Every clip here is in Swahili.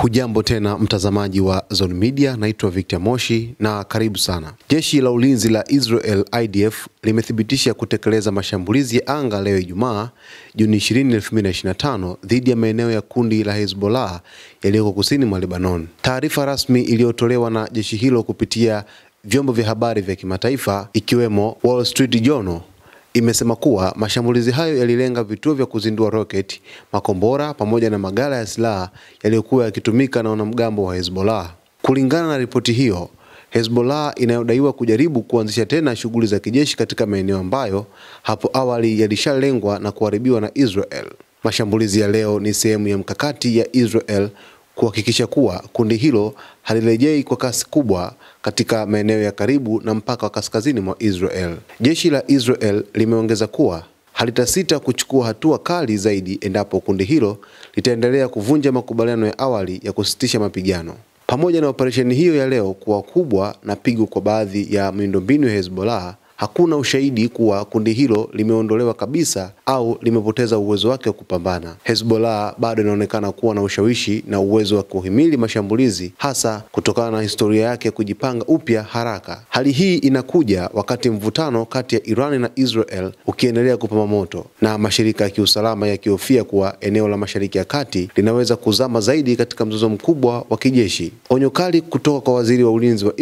Hujambo tena mtazamaji wa Zone Media, naitwa Victor Moshi na karibu sana. Jeshi la ulinzi la Israel IDF limethibitisha kutekeleza mashambulizi ya anga leo Ijumaa Juni 20, 2025 dhidi ya maeneo ya kundi la Hezbollah yaliyoko kusini mwa Lebanon. Taarifa rasmi iliyotolewa na jeshi hilo kupitia vyombo vya habari vya kimataifa ikiwemo Wall Street Journal imesema kuwa mashambulizi hayo yalilenga vituo vya kuzindua roketi, makombora pamoja na maghala ya silaha yaliyokuwa yakitumika na wanamgambo wa Hezbollah. Kulingana na ripoti hiyo, Hezbollah inayodaiwa kujaribu kuanzisha tena shughuli za kijeshi katika maeneo ambayo hapo awali yalishalengwa na kuharibiwa na Israel. Mashambulizi ya leo ni sehemu ya mkakati ya Israel kuhakikisha kuwa kundi hilo halirejei kwa kasi kubwa katika maeneo ya karibu na mpaka wa kaskazini mwa Israel. Jeshi la Israel limeongeza kuwa halitasita kuchukua hatua kali zaidi endapo kundi hilo litaendelea kuvunja makubaliano ya awali ya kusitisha mapigano. Pamoja na operesheni hiyo ya leo kuwa kubwa na pigo kwa baadhi ya miundombinu ya Hezbollah, hakuna ushahidi kuwa kundi hilo limeondolewa kabisa au limepoteza uwezo wake wa kupambana. Hezbollah bado inaonekana kuwa na ushawishi na uwezo wa kuhimili mashambulizi, hasa kutokana na historia yake ya kujipanga upya haraka. Hali hii inakuja wakati mvutano kati ya Iran na Israel ukiendelea kupamba moto na mashirika ya kiusalama yakihofia kuwa eneo la Mashariki ya Kati linaweza kuzama zaidi katika mzozo mkubwa wa kijeshi. Onyo kali kutoka kwa waziri wa ulinzi wa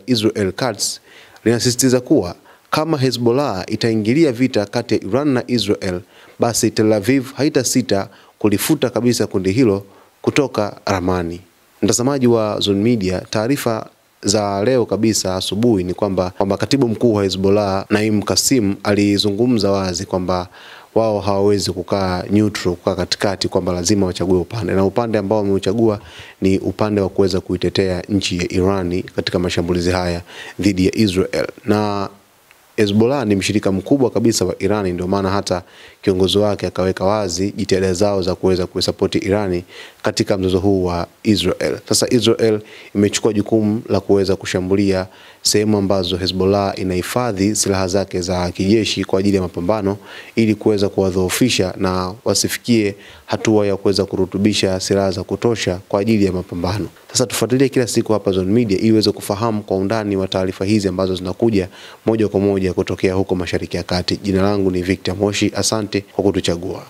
Israel Katz linasisitiza kuwa kama Hezbollah itaingilia vita kati ya Iran na Israel, basi Tel Aviv haitasita kulifuta kabisa kundi hilo kutoka ramani. Mtazamaji wa Zone Media, taarifa za leo kabisa asubuhi ni kwamba katibu mkuu wa Hezbollah Naim Qassem alizungumza wazi kwamba wao hawawezi kukaa neutral, kukaa katikati, kwamba lazima wachague upande, na upande ambao wameuchagua ni upande wa kuweza kuitetea nchi ya Irani katika mashambulizi haya dhidi ya Israel. Na Hezbollah ni mshirika mkubwa kabisa wa Irani, ndio maana hata kiongozi wake akaweka wazi jitihada zao za kuweza kuisapoti Irani katika mzozo huu wa Israel. Sasa Israel imechukua jukumu la kuweza kushambulia sehemu ambazo Hezbollah inahifadhi silaha zake za kijeshi kwa ajili ya mapambano, ili kuweza kuwadhoofisha na wasifikie hatua ya kuweza kurutubisha silaha za kutosha kwa ajili ya mapambano. Sasa tufuatilie kila siku hapa Zone Media ili uweze kufahamu kwa undani wa taarifa hizi ambazo zinakuja moja kwa moja kutokea huko Mashariki ya Kati. Jina langu ni Victor Moshi, asante kwa kutuchagua.